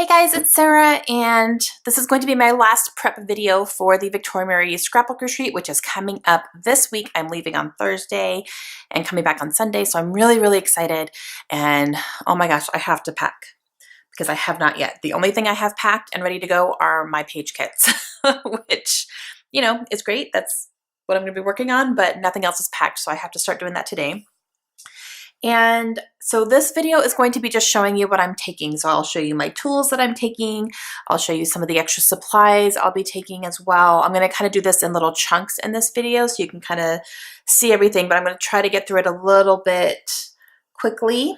Hey guys, it's Sarah, and this is going to be my last prep video for the Victoria Mary Scrapbook Retreat, which is coming up this week. I'm leaving on Thursday and coming back on Sunday, so I'm really excited. And oh my gosh, I have to pack because I have not yet. The only thing I have packed and ready to go are my page kits, which, you know, is great. That's what I'm going to be working on, but nothing else is packed, so I have to start doing that today. And so this video is going to be just showing you what I'm taking. So I'll show you my tools that I'm taking. I'll show you some of the extra supplies I'll be taking as well. I'm going to kind of do this in little chunks in this video so you can kind of see everything, but I'm going to try to get through it a little bit quickly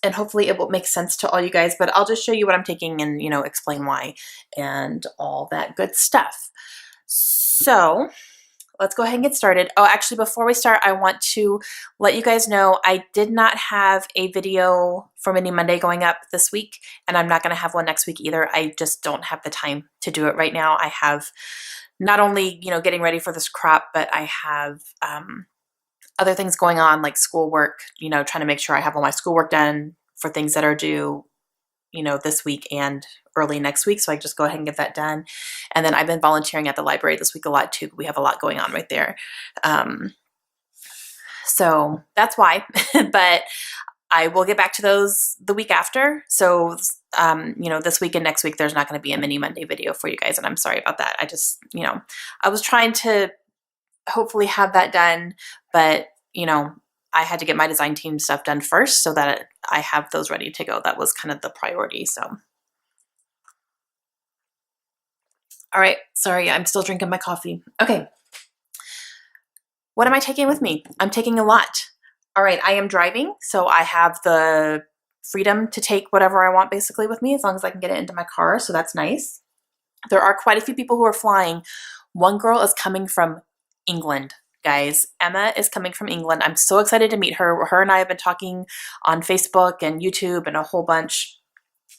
and hopefully it will make sense to all you guys, but I'll just show you what I'm taking and, you know, explain why and all that good stuff. So let's go ahead and get started. Oh, actually, before we start, I want to let you guys know I did not have a video for Mini Monday going up this week, and I'm not going to have one next week either. I just don't have the time to do it right now. I have not only, you know, getting ready for this crop, but I have other things going on like schoolwork, you know, trying to make sure I have all my schoolwork done for things that are due, you know, this week and early next week. So I just go ahead and get that done. And then I've been volunteering at the library this week a lot too. We have a lot going on right there. So that's why, but I will get back to those the week after. So, you know, this week and next week, there's not going to be a Mini Monday video for you guys. And I'm sorry about that. I just, you know, I was trying to hopefully have that done, but, you know, I had to get my design team stuff done first so that I have those ready to go. That was kind of the priority. So, all right, sorry, I'm still drinking my coffee. Okay, what am I taking with me? I'm taking a lot. All right, I am driving, so I have the freedom to take whatever I want basically with me as long as I can get it into my car, so that's nice. There are quite a few people who are flying. One girl is coming from England. Guys, Emma is coming from England. I'm so excited to meet her. Her and I have been talking on Facebook and YouTube and a whole bunch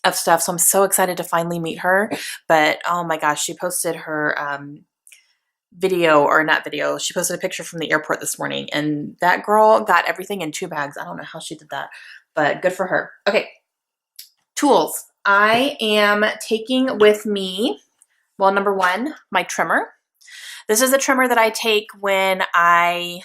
of stuff. So I'm so excited to finally meet her. But oh my gosh, she posted her video, or not video, she posted a picture from the airport this morning. And that girl got everything in 2 bags. I don't know how she did that, but good for her. Okay, tools. I am taking with me, well, number one, my trimmer. This is a trimmer that I take when I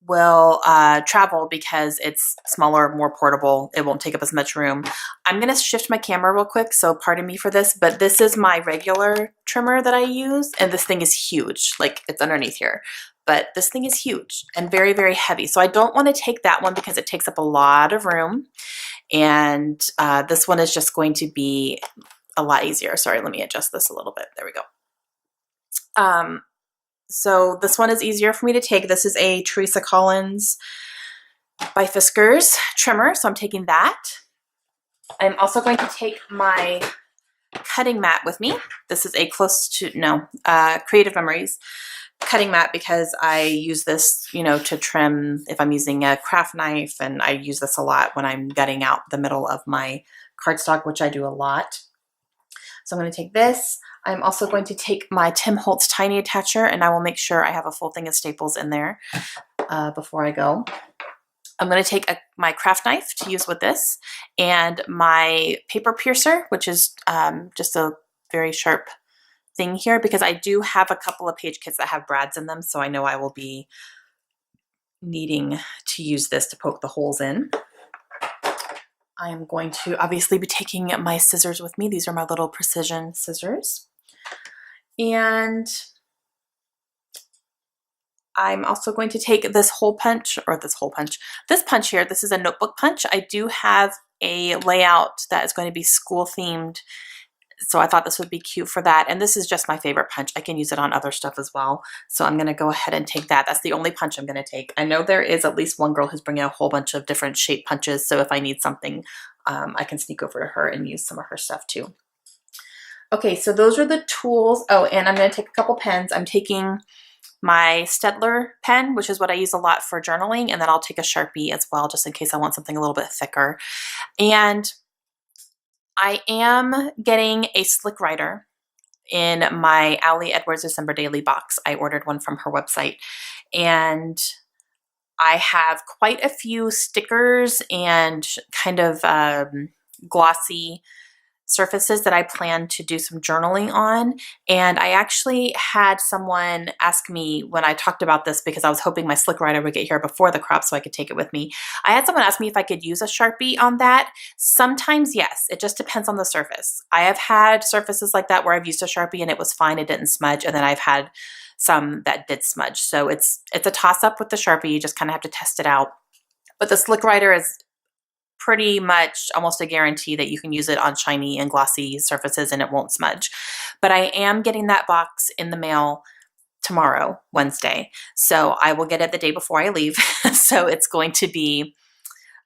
will travel because it's smaller, more portable. It won't take up as much room. I'm going to shift my camera real quick, so pardon me for this, but this is my regular trimmer that I use, and this thing is huge. Like, it's underneath here, but this thing is huge and very heavy. So I don't want to take that one because it takes up a lot of room, and this one is just going to be a lot easier. Sorry, let me adjust this a little bit. There we go. So this one is easier for me to take. This is a Teresa Collins by Fiskars trimmer, so I'm taking that. I'm also going to take my cutting mat with me. This is a Creative Memories cutting mat because I use this, you know, to trim if I'm using a craft knife, and I use this a lot when I'm gutting out the middle of my cardstock, which I do a lot. So I'm going to take this. I'm also going to take my Tim Holtz tiny attacher, and I will make sure I have a full thing of staples in there before I go. I'm going to take my craft knife to use with this, and my paper piercer, which is just a very sharp thing here because I do have a couple of page kits that have brads in them, so I know I will be needing to use this to poke the holes in. I am going to obviously be taking my scissors with me. These are my little precision scissors. And I'm also going to take this punch here. This is a notebook punch. I do have a layout that is going to be school themed, so I thought this would be cute for that. And this is just my favorite punch. I can use it on other stuff as well. So I'm going to go ahead and take that. That's the only punch I'm going to take. I know there is at least one girl who's bringing a whole bunch of different shape punches, so if I need something, I can sneak over to her and use some of her stuff too. Okay, so those are the tools. Oh, and I'm going to take a couple pens. I'm taking my Staedtler pen, which is what I use a lot for journaling, and then I'll take a Sharpie as well, just in case I want something a little bit thicker. And I am getting a slick writer in my Allie Edwards December Daily box. I ordered one from her website, and I have quite a few stickers and kind of glossy surfaces that I plan to do some journaling on. And I actually had someone ask me when I talked about this, because I was hoping my slick writer would get here before the crop so I could take it with me. I had someone ask me if I could use a Sharpie on that. Sometimes yes, it just depends on the surface. I have had surfaces like that where I've used a Sharpie and it was fine, it didn't smudge, and then I've had some that did smudge. So it's a toss up with the Sharpie. You just kind of have to test it out. But the slick writer is pretty much almost a guarantee that you can use it on shiny and glossy surfaces and it won't smudge. But I am getting that box in the mail tomorrow, Wednesday. So I will get it the day before I leave. So it's going to be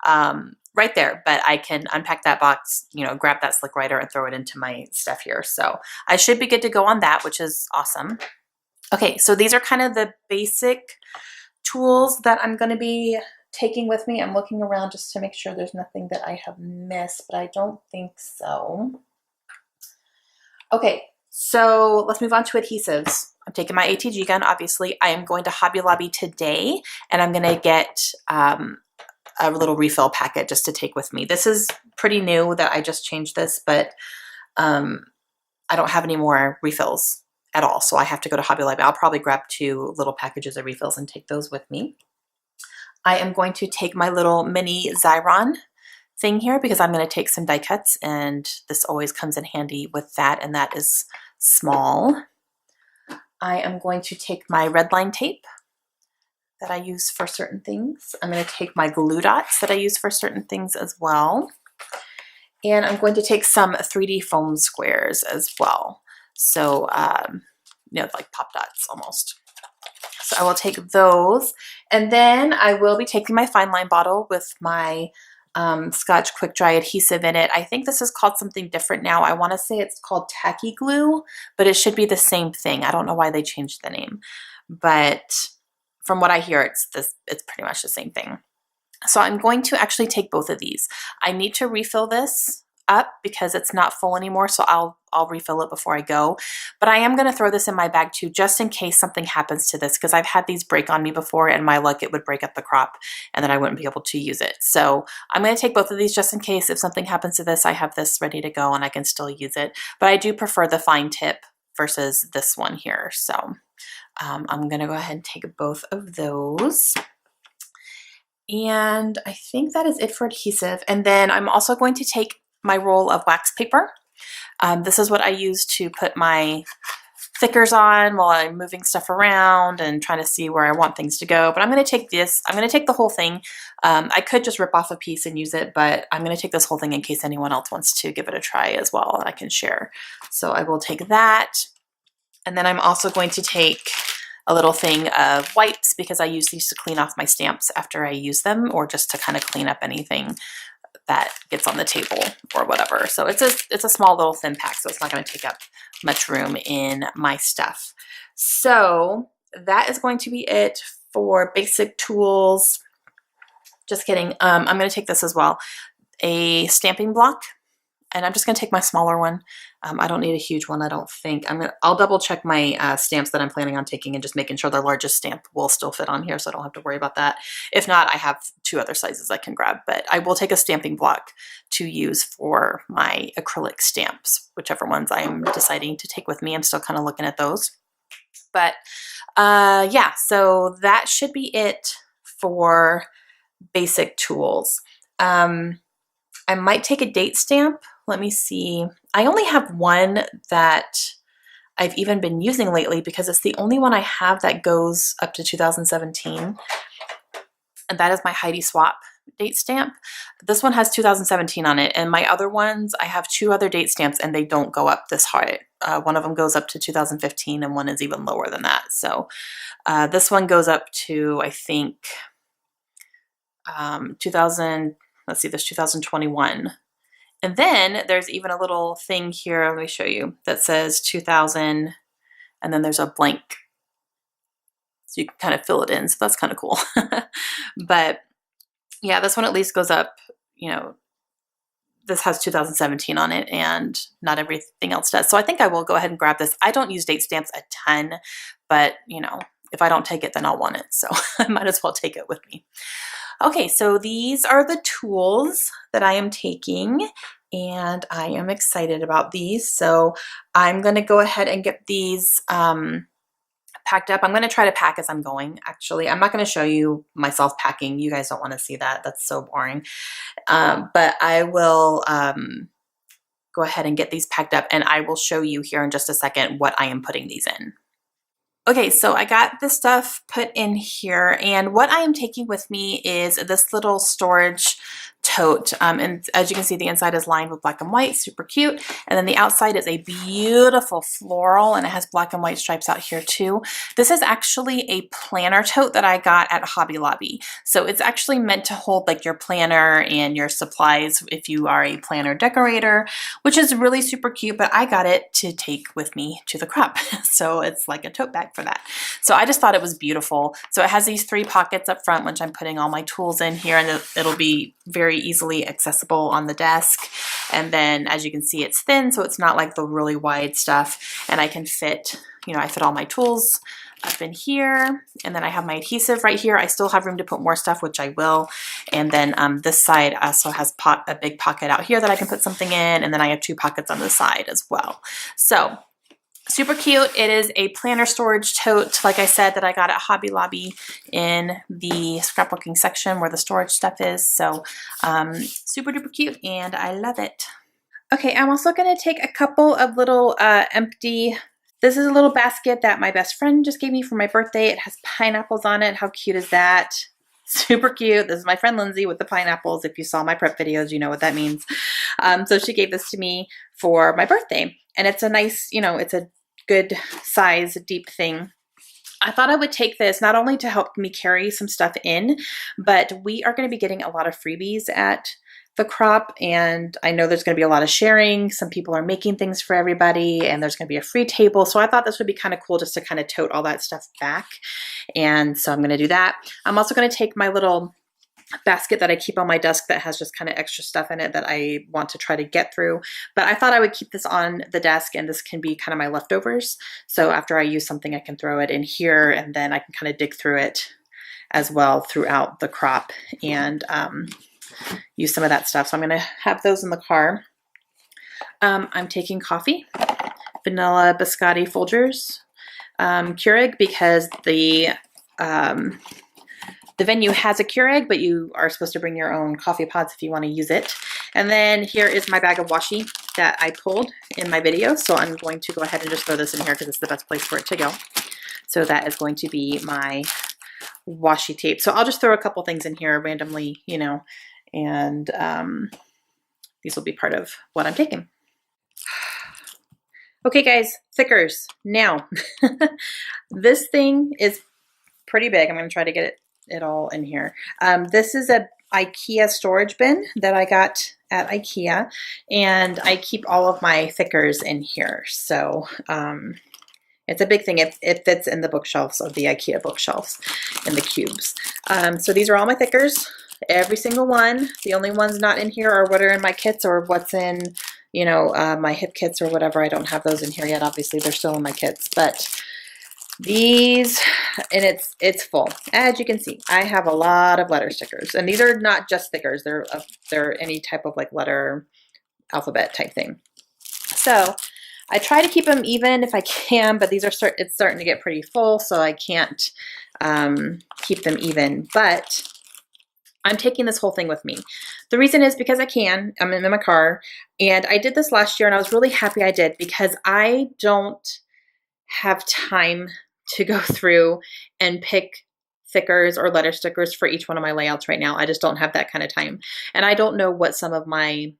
right there, but I can unpack that box, you know, grab that slick writer and throw it into my stuff here. So I should be good to go on that, which is awesome. Okay, so these are kind of the basic tools that I'm going to be taking with me. I'm looking around just to make sure there's nothing that I have missed, but I don't think so. Okay, so let's move on to adhesives. I'm taking my ATG gun, obviously. I am going to Hobby Lobby today, and I'm going to get a little refill packet just to take with me. This is pretty new that I just changed this, but I don't have any more refills at all, so I have to go to Hobby Lobby. I'll probably grab 2 little packages of refills and take those with me. I am going to take my little mini Xyron thing here because I'm going to take some die cuts, and this always comes in handy with that, and that is small. I am going to take my red line tape that I use for certain things. I'm going to take my glue dots that I use for certain things as well. And I'm going to take some 3D foam squares as well. So, you know, like pop dots almost. So I will take those. And then I will be taking my fine line bottle with my Scotch Quick Dry adhesive in it. I think this is called something different now. I want to say it's called tacky glue, but it should be the same thing. I don't know why they changed the name, but from what I hear, it's pretty much the same thing. So I'm going to actually take both of these. I need to refill this up because it's not full anymore, so I'll refill it before I go. But I am going to throw this in my bag too, just in case something happens to this, because I've had these break on me before, and my luck, it would break up the crop and then I wouldn't be able to use it. So I'm going to take both of these just in case if something happens to this, I have this ready to go and I can still use it. But I do prefer the fine tip versus this one here. So I'm going to go ahead and take both of those. And I think that is it for adhesive. And then I'm also going to take my roll of wax paper. This is what I use to put my thickers on while I'm moving stuff around and trying to see where I want things to go. But I'm going to take this. I'm going to take the whole thing. I could just rip off a piece and use it, but I'm going to take this whole thing in case anyone else wants to give it a try as well, and I can share. So I will take that. And then I'm also going to take a little thing of wipes because I use these to clean off my stamps after I use them, or just to kind of clean up anything that gets on the table or whatever. So it's a small little thin pack, so it's not going to take up much room in my stuff. So that is going to be it for basic tools. Just kidding. I'm going to take this as well, a stamping block, and I'm just going to take my smaller one. I don't need a huge one, I don't think. I'll double check my stamps that I'm planning on taking and just making sure the largest stamp will still fit on here, so I don't have to worry about that. If not, I have 2 other sizes I can grab, but I will take a stamping block to use for my acrylic stamps, whichever ones I'm deciding to take with me. I'm still kind of looking at those. But yeah, so that should be it for basic tools. I might take a date stamp. Let me see. I only have one that I've even been using lately because it's the only one I have that goes up to 2017. And that is my Heidi Swap date stamp. This one has 2017 on it. And my other ones, I have 2 other date stamps and they don't go up this high. One of them goes up to 2015 and one is even lower than that. So this one goes up to, I think, 2021. And then there's even a little thing here, let me show you, that says 2000, and then there's a blank. So you can kind of fill it in, so that's kind of cool. But yeah, this one at least goes up, you know, this has 2017 on it and not everything else does. So I think I will go ahead and grab this. I don't use date stamps a ton, but you know, if I don't take it, then I'll want it. So I might as well take it with me. Okay, so these are the tools that I am taking, and I am excited about these. So I'm going to go ahead and get these packed up. I'm going to try to pack as I'm going. Actually, I'm not going to show you myself packing. You guys don't want to see that. That's so boring. But I will go ahead and get these packed up, and I will show you here in just a second what I am putting these in. Okay, so I got the stuff put in here, and what I am taking with me is this little storage tote. And as you can see, the inside is lined with black and white, super cute. And then the outside is a beautiful floral, and it has black and white stripes out here too. This is actually a planner tote that I got at Hobby Lobby. So it's actually meant to hold like your planner and your supplies if you are a planner decorator, which is really super cute, but I got it to take with me to the crop. So it's like a tote bag for that. So I just thought it was beautiful. So it has these 3 pockets up front, which I'm putting all my tools in here, and it'll be very easily accessible on the desk. And then as you can see, it's thin, so it's not like the really wide stuff. And I can fit, you know, I fit all my tools up in here, and then I have my adhesive right here. I still have room to put more stuff, which I will. And then this side also has a big pocket out here that I can put something in, and then I have 2 pockets on the side as well. So super cute. It is a planner storage tote, like I said, that I got at Hobby Lobby in the scrapbooking section where the storage stuff is. So super duper cute, and I love it. Okay, I'm also going to take a couple of little empty. This is a little basket that my best friend just gave me for my birthday. It has pineapples on it. How cute is that? Super cute. This is my friend Lindsay with the pineapples. If you saw my prep videos, you know what that means. So she gave this to me for my birthday, and it's a nice, you know, it's a good size, deep thing. I thought I would take this not only to help me carry some stuff in, but we are going to be getting a lot of freebies at the crop, and I know there's going to be a lot of sharing. Some people are making things for everybody, and there's going to be a free table. So I thought this would be kind of cool just to kind of tote all that stuff back. And so I'm going to do that. I'm also going to take my little basket that I keep on my desk that has just kind of extra stuff in it that I want to try to get through. But I thought I would keep this on the desk, and this can be kind of my leftovers. So after I use something, I can throw it in here, and then I can kind of dig through it as well throughout the crop and use some of that stuff. So I'm going to have those in the car. I'm taking coffee, vanilla biscotti Folgers, Keurig, because the venue has a Keurig, but you are supposed to bring your own coffee pods if you want to use it. And then here is my bag of washi that I pulled in my video. So I'm going to go ahead and just throw this in here because it's the best place for it to go. So that is going to be my washi tape. So I'll just throw a couple things in here randomly, you know, and these will be part of what I'm taking. Okay guys, thickers. Now, this thing is pretty big. I'm going to try to get it all in here. This is a IKEA storage bin that I got at IKEA, and I keep all of my thickers in here. So it's a big thing. It fits in the bookshelves of the IKEA bookshelves in the cubes. So these are all my thickers, every single one. The only ones not in here are what are in my kits or what's in, you know, my hip kits or whatever. I don't have those in here yet. Obviously, they're still in my kits, but these, and it's full. As you can see, I have a lot of letter stickers, and these are not just stickers. They're any type of like letter, alphabet type thing. So I try to keep them even if I can, but these are it's starting to get pretty full, so I can't keep them even. But I'm taking this whole thing with me. The reason is because I can. I'm in my car, and I did this last year, and I was really happy I did because I don't have time to go through and pick stickers or letter stickers for each one of my layouts right now. I just don't have that kind of time. And I don't know what some of my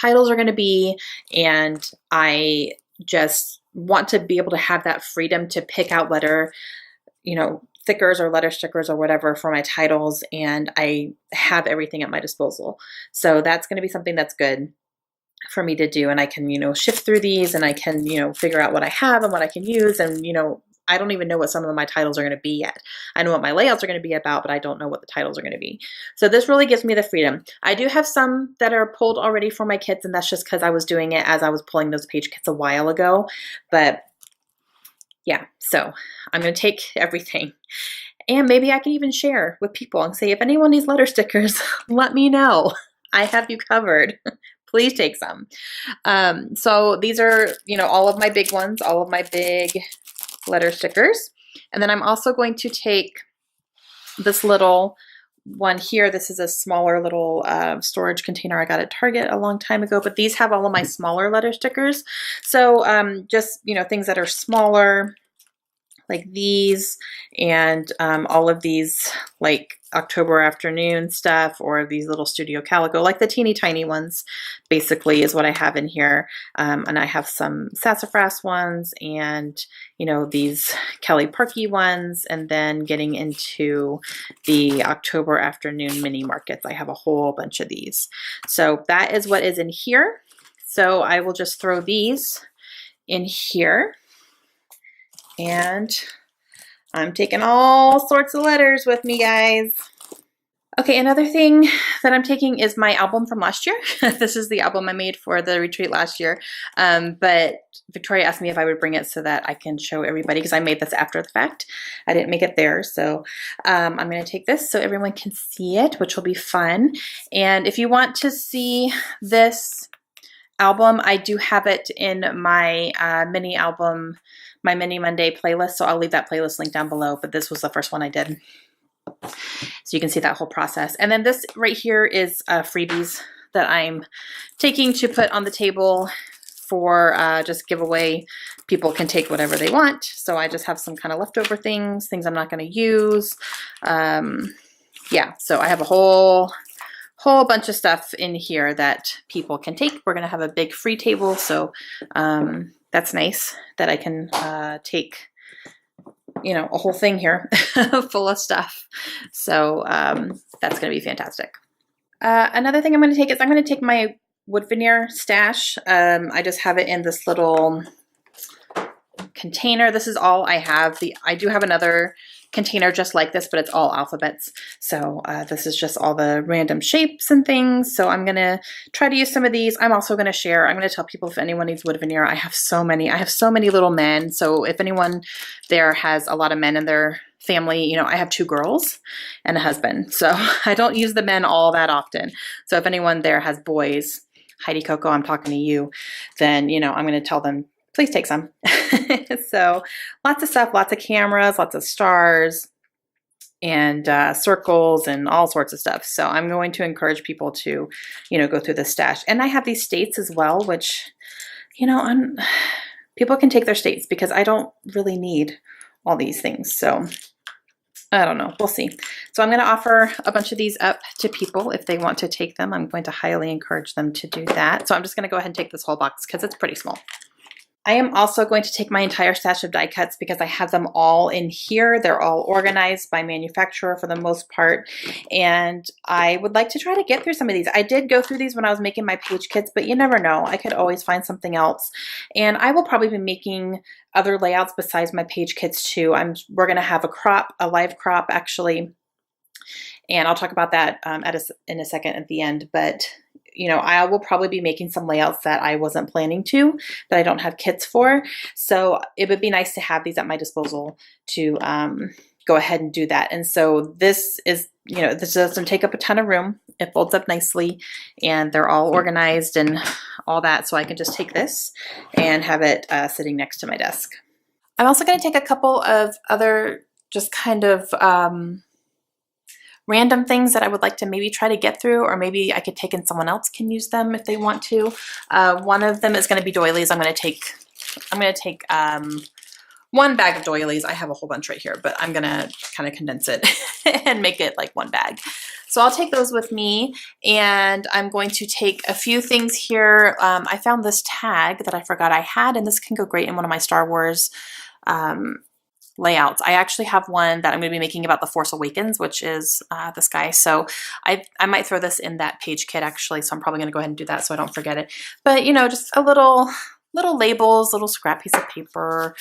titles are going to be. And I just want to be able to have that freedom to pick out letter, you know, stickers or letter stickers or whatever for my titles. And I have everything at my disposal. So that's going to be something that's good for me to do, and I can, you know, shift through these, and I can, you know, figure out what I have and what I can use. And, you know, I don't even know what some of my titles are going to be yet. I know what my layouts are going to be about, but I don't know what the titles are going to be. So this really gives me the freedom. I do have some that are pulled already for my kits, and that's just because I was doing it as I was pulling those page kits a while ago. But yeah, so I'm going to take everything. And maybe I can even share with people and say, if anyone needs letter stickers, let me know. I have you covered. Please take some. So these are, you know, all of my big ones, all of my big letter stickers. And then I'm also going to take this little one here. This is a smaller little storage container I got at Target a long time ago, but these have all of my smaller letter stickers. So just, you know, things that are smaller, like these, and all of these like October afternoon stuff, or these little Studio Calico, like the teeny tiny ones basically is what I have in here. And I have some sassafras ones, and you know, these Kelly Parkey ones, and then getting into the October afternoon mini markets. I have a whole bunch of these. So that is what is in here. So I will just throw these in here. And I'm taking all sorts of letters with me, guys. Okay, another thing that I'm taking is my album from last year. This is the album I made for the retreat last year. But Victoria asked me if I would bring it so that I can show everybody, because I made this after the fact. I didn't make it there. So I'm going to take this so everyone can see it, which will be fun. And if you want to see this album, I do have it in my mini album, my Mini Monday playlist, so I'll leave that playlist link down below, but this was the first one I did. So you can see that whole process. And then this right here is freebies that I'm taking to put on the table for just giveaway. People can take whatever they want. So I just have some kind of leftover things I'm not going to use. Yeah, so I have a whole bunch of stuff in here that people can take. We're going to have a big free table, so that's nice that I can take, you know, a whole thing here full of stuff. So that's going to be fantastic. Another thing I'm going to take is I'm going to take my wood veneer stash. I just have it in this little container. This is all I have. I do have another container just like this, but it's all alphabets. So this is just all the random shapes and things. So I'm going to try to use some of these. I'm also going to share. I'm going to tell people if anyone needs wood veneer. I have so many little men. So if anyone there has a lot of men in their family, you know, I have 2 girls and a husband. So I don't use the men all that often. So if anyone there has boys, Heidi Coco, I'm talking to you, then, you know, I'm going to tell them, please take some. So lots of stuff, lots of cameras, lots of stars, and circles and all sorts of stuff. So I'm going to encourage people to, you know, go through the stash. And I have these states as well, which, you know, people can take their states because I don't really need all these things. So I don't know. We'll see. So I'm going to offer a bunch of these up to people if they want to take them. I'm going to highly encourage them to do that. So I'm just going to go ahead and take this whole box because it's pretty small. I am also going to take my entire stash of die cuts because I have them all in here. They're all organized by manufacturer for the most part. And I would like to try to get through some of these. I did go through these when I was making my page kits, but you never know. I could always find something else. And I will probably be making other layouts besides my page kits too. We're going to have a live crop actually. And I'll talk about that in a second at the end. But you know, I will probably be making some layouts that I wasn't planning to, that I don't have kits for. So it would be nice to have these at my disposal to go ahead and do that. And so this is, you know, this doesn't take up a ton of room. It folds up nicely and they're all organized and all that. So I can just take this and have it sitting next to my desk. I'm also going to take a couple of other just kind of random things that I would like to maybe try to get through, or maybe I could take and someone else can use them if they want to. One of them is going to be doilies. I'm going to take one bag of doilies. I have a whole bunch right here, but I'm going to kind of condense it and make it like one bag. So I'll take those with me, and I'm going to take a few things here. I found this tag that I forgot I had, and this can go great in one of my Star Wars layouts. I actually have one that I'm going to be making about the Force Awakens, which is this guy. So I might throw this in that page kit actually. So I'm probably going to go ahead and do that so I don't forget it. But you know, just a little labels, little scrap piece of paper,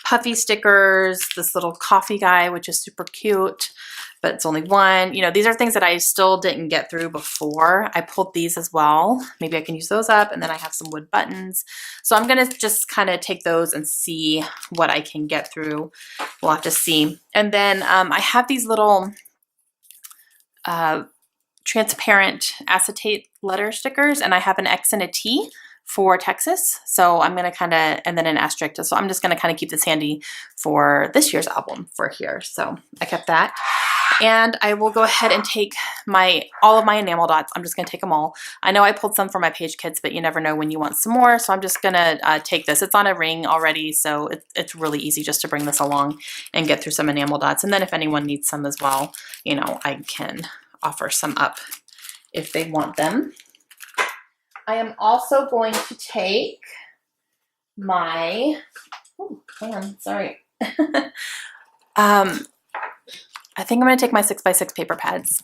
puffy stickers, this little coffee guy, which is super cute, but it's only one. You know, these are things that I still didn't get through before. I pulled these as well. Maybe I can use those up. And then I have some wood buttons. So I'm going to just kind of take those and see what I can get through. We'll have to see. And then I have these little transparent acetate letter stickers, and I have an X and a T for Texas. So I'm going to kind of, and then an asterisk. So I'm just going to kind of keep this handy for this year's album for here. So I kept that. And I will go ahead and take all of my enamel dots. I'm just going to take them all. I know I pulled some for my page kits, but you never know when you want some more. So I'm just going to take this. It's on a ring already, so it's really easy just to bring this along and get through some enamel dots. And then if anyone needs some as well, you know, I can offer some up if they want them. I am also going to take my, oh, hang on, sorry. I think I'm going to take my 6x6 paper pads,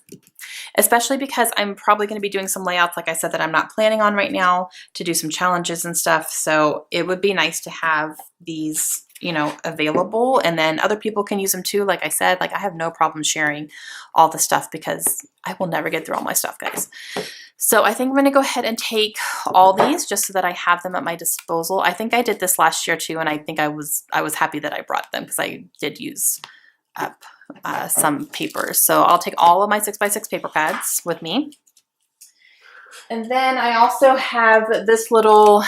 especially because I'm probably going to be doing some layouts, like I said, that I'm not planning on right now, to do some challenges and stuff. So it would be nice to have these, you know, available, and then other people can use them too. Like I said, like I have no problem sharing all the stuff because I will never get through all my stuff, guys. So I think I'm going to go ahead and take all these just so that I have them at my disposal. I think I did this last year too, and I think I was happy that I brought them because I did use up some papers. So I'll take all of my 6x6 paper pads with me. And then I also have this little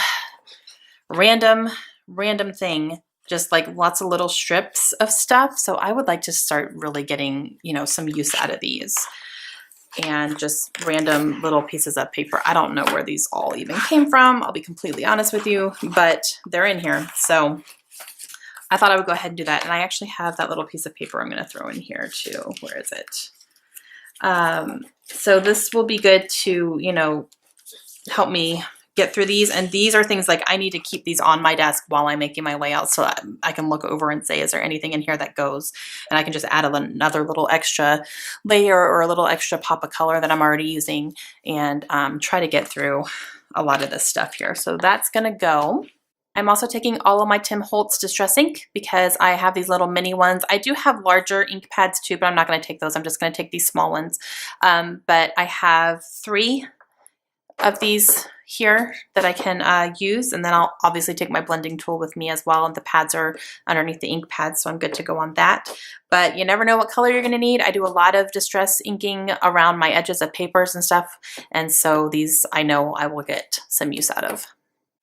random thing, just like lots of little strips of stuff. So I would like to start really getting, you know, some use out of these. And just random little pieces of paper. I don't know where these all even came from, I'll be completely honest with you, but they're in here. So I thought I would go ahead and do that. And I actually have that little piece of paper I'm going to throw in here too. Where is it? So this will be good to, you know, help me get through these. And these are things like I need to keep these on my desk while I'm making my layout so I can look over and say, is there anything in here that goes? And I can just add another little extra layer or a little extra pop of color that I'm already using, and try to get through a lot of this stuff here. So that's going to go. I'm also taking all of my Tim Holtz Distress ink because I have these little mini ones. I do have larger ink pads too, but I'm not going to take those. I'm just going to take these small ones. But I have 3 of these here that I can use, and then I'll obviously take my blending tool with me as well, and the pads are underneath the ink pads, so I'm good to go on that. But you never know what color you're going to need. I do a lot of distress inking around my edges of papers and stuff, and so these I know I will get some use out of.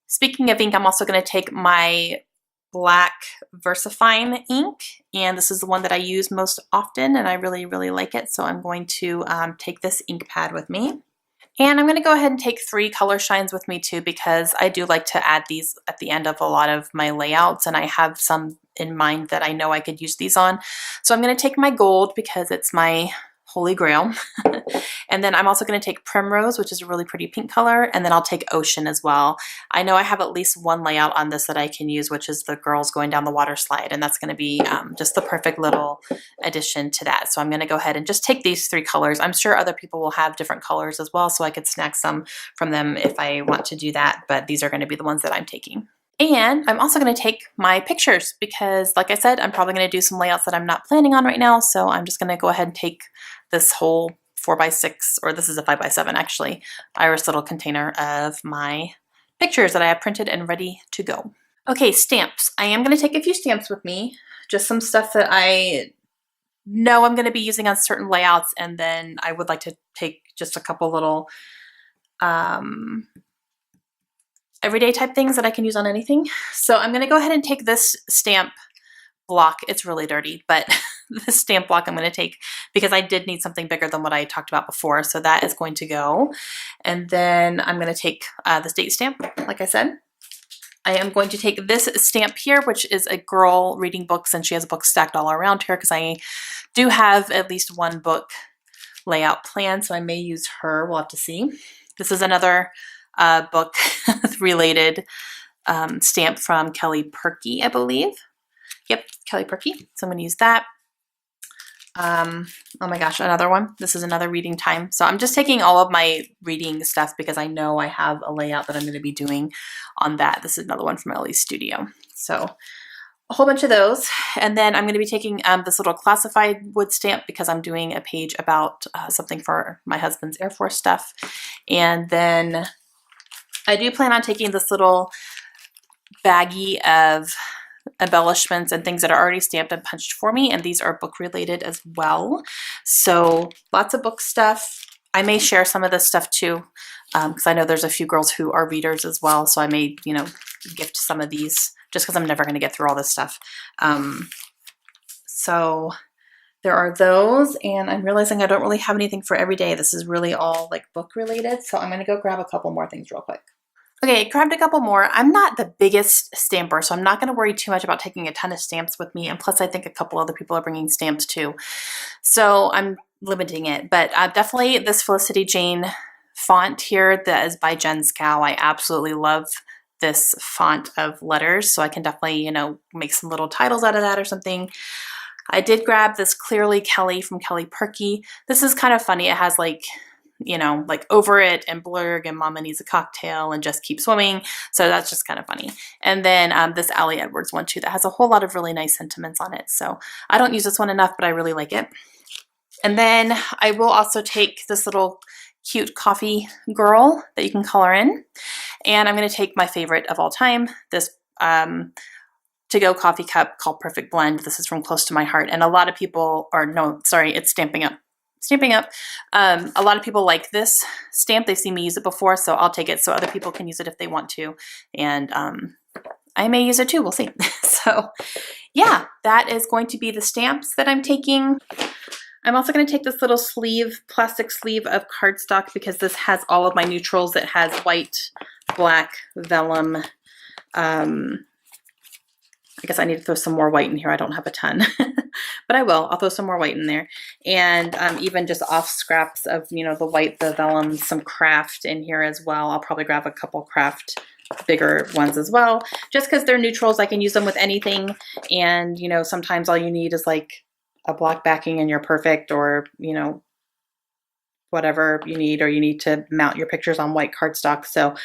Speaking of ink, I'm also going to take my black VersaFine ink, and this is the one that I use most often, and I really like it, so I'm going to take this ink pad with me. And I'm going to go ahead and take 3 color shines with me too, because I do like to add these at the end of a lot of my layouts, and I have some in mind that I know I could use these on. So I'm going to take my gold because it's my holy grail. And then I'm also going to take Primrose, which is a really pretty pink color, and then I'll take Ocean as well. I know I have at least one layout on this that I can use, which is the girls going down the water slide, and that's going to be just the perfect little addition to that. So I'm going to go ahead and just take these 3 colors. I'm sure other people will have different colors as well, so I could snag some from them if I want to do that, but these are going to be the ones that I'm taking. And I'm also going to take my pictures because, like I said, I'm probably going to do some layouts that I'm not planning on right now, so I'm just going to go ahead and take this whole 4x6, or this is a 5x7 actually, iris little container of my pictures that I have printed and ready to go. Okay, stamps. I am going to take a few stamps with me, just some stuff that I know I'm going to be using on certain layouts, and then I would like to take just a couple little everyday type things that I can use on anything. So I'm going to go ahead and take this stamp block. It's really dirty, but this stamp block I'm going to take because I did need something bigger than what I talked about before. So that is going to go. And then I'm going to take this date stamp, like I said. I am going to take this stamp here, which is a girl reading books, and she has books stacked all around her because I do have at least one book layout plan, so I may use her. We'll have to see. This is another book related stamp from Kelly Perky, I believe. Yep, Kelly Perky. So I'm going to use that. Oh my gosh, another one. This is another reading time. So I'm just taking all of my reading stuff because I know I have a layout that I'm going to be doing on that. This is another one from Ellie's studio. So a whole bunch of those. And then I'm going to be taking this little classified wood stamp because I'm doing a page about something for my husband's Air Force stuff. And then I do plan on taking this little baggie of embellishments and things that are already stamped and punched for me, and these are book related as well. So lots of book stuff. I may share some of this stuff too, because I know there's a few girls who are readers as well, so I may, you know, gift some of these just because I'm never going to get through all this stuff. So there are those, and I'm realizing I don't really have anything for every day. This is really all like book related, so I'm going to go grab a couple more things real quick. Okay, grabbed a couple more. I'm not the biggest stamper, so I'm not going to worry too much about taking a ton of stamps with me, and plus I think a couple other people are bringing stamps too. So I'm limiting it, but definitely this Felicity Jane font here that is by Jen Scow. I absolutely love this font of letters, so I can definitely, you know, make some little titles out of that or something. I did grab this Clearly Kelly from Kelly Perky. This is kind of funny. It has like, you know, like Over It and Blurg and Mama Needs a Cocktail and Just Keep Swimming. So that's just kind of funny. And then this Allie Edwards one too that has a whole lot of really nice sentiments on it. So I don't use this one enough, but I really like it. And then I will also take this little cute coffee girl that you can color in. And I'm going to take my favorite of all time, this to-go coffee cup called Perfect Blend. This is from Close to My Heart. And a lot of people, or no, sorry, it's Stamping Up. Stamping Up. A lot of people like this stamp. They've seen me use it before, so I'll take it so other people can use it if they want to. And I may use it too. We'll see. So yeah, that is going to be the stamps that I'm taking. I'm also going to take this little sleeve, plastic sleeve of cardstock because this has all of my neutrals. It has white, black, vellum. I guess I need to throw some more white in here. I don't have a ton, but I will. I'll throw some more white in there. And even just off scraps of, you know, the white, the vellum, some craft in here as well. I'll probably grab a couple craft bigger ones as well. Just because they're neutrals, I can use them with anything. And, you know, sometimes all you need is like a black backing and you're perfect, or, you know, whatever you need, or you need to mount your pictures on white cardstock. So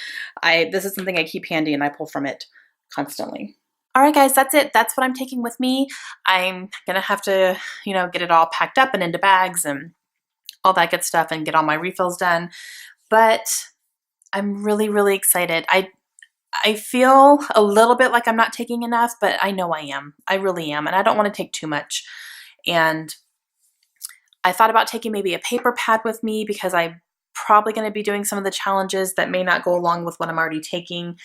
this is something I keep handy and I pull from it constantly. All right, guys, that's it. That's what I'm taking with me. I'm going to have to, you know, get it all packed up and into bags and all that good stuff and get all my refills done. But I'm really, really excited. I feel a little bit like I'm not taking enough, but I know I am. I really am. And I don't want to take too much. And I thought about taking maybe a paper pad with me because I'm probably going to be doing some of the challenges that may not go along with what I'm already taking.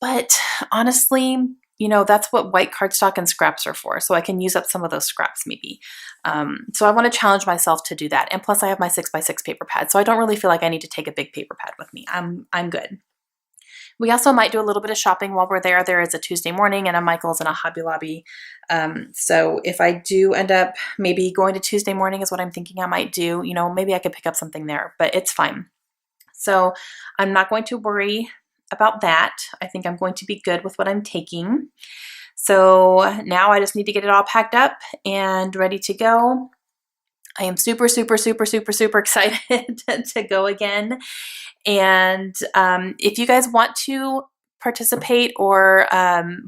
But honestly, you know, that's what white cardstock and scraps are for. So I can use up some of those scraps maybe. So I want to challenge myself to do that. And plus I have my 6x6 paper pad. So I don't really feel like I need to take a big paper pad with me. I'm good. We also might do a little bit of shopping while we're there. There is a Tuesday morning and a Michael's and a Hobby Lobby. So if I do end up maybe going to Tuesday morning is what I'm thinking I might do, you know, maybe I could pick up something there, but it's fine. So I'm not going to worry about that. I think I'm going to be good with what I'm taking. So now I just need to get it all packed up and ready to go. I am super, super, super, super, super excited to go again. And if you guys want to participate or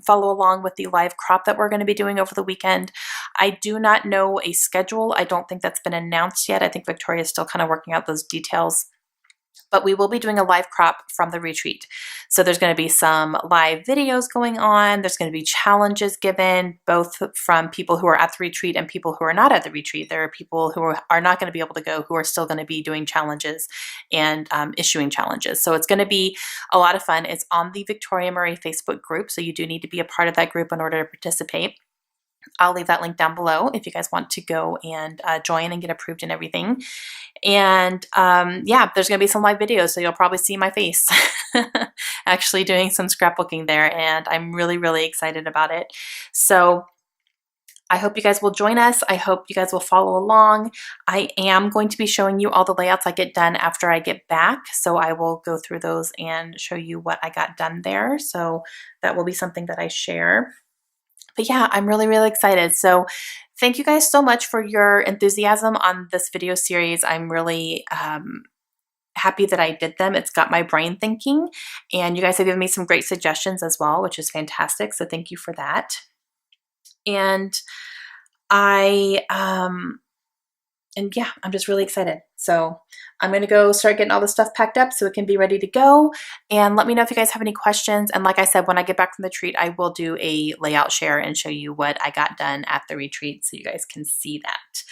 follow along with the live crop that we're going to be doing over the weekend, I do not know a schedule. I don't think that's been announced yet. I think Victoria is still kind of working out those details. But we will be doing a live crop from the retreat. So there's going to be some live videos going on. There's going to be challenges given, both from people who are at the retreat and people who are not at the retreat. There are people who are not going to be able to go, who are still going to be doing challenges and issuing challenges. So it's going to be a lot of fun. It's on the Victoria Murray Facebook group. So you do need to be a part of that group in order to participate. I'll leave that link down below if you guys want to go and join and get approved and everything. And yeah, there's going to be some live videos, so you'll probably see my face actually doing some scrapbooking there, and I'm really, really excited about it. So I hope you guys will join us. I hope you guys will follow along. I am going to be showing you all the layouts I get done after I get back, so I will go through those and show you what I got done there. So that will be something that I share. But yeah, I'm really, really excited. So thank you guys so much for your enthusiasm on this video series. I'm really happy that I did them. It's got my brain thinking, and you guys have given me some great suggestions as well, which is fantastic. So thank you for that. And yeah, I'm just really excited. So I'm going to go start getting all the stuff packed up so it can be ready to go. And let me know if you guys have any questions. And like I said, when I get back from the retreat, I will do a layout share and show you what I got done at the retreat so you guys can see that.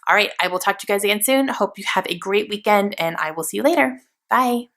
All right, I will talk to you guys again soon. Hope you have a great weekend, and I will see you later. Bye.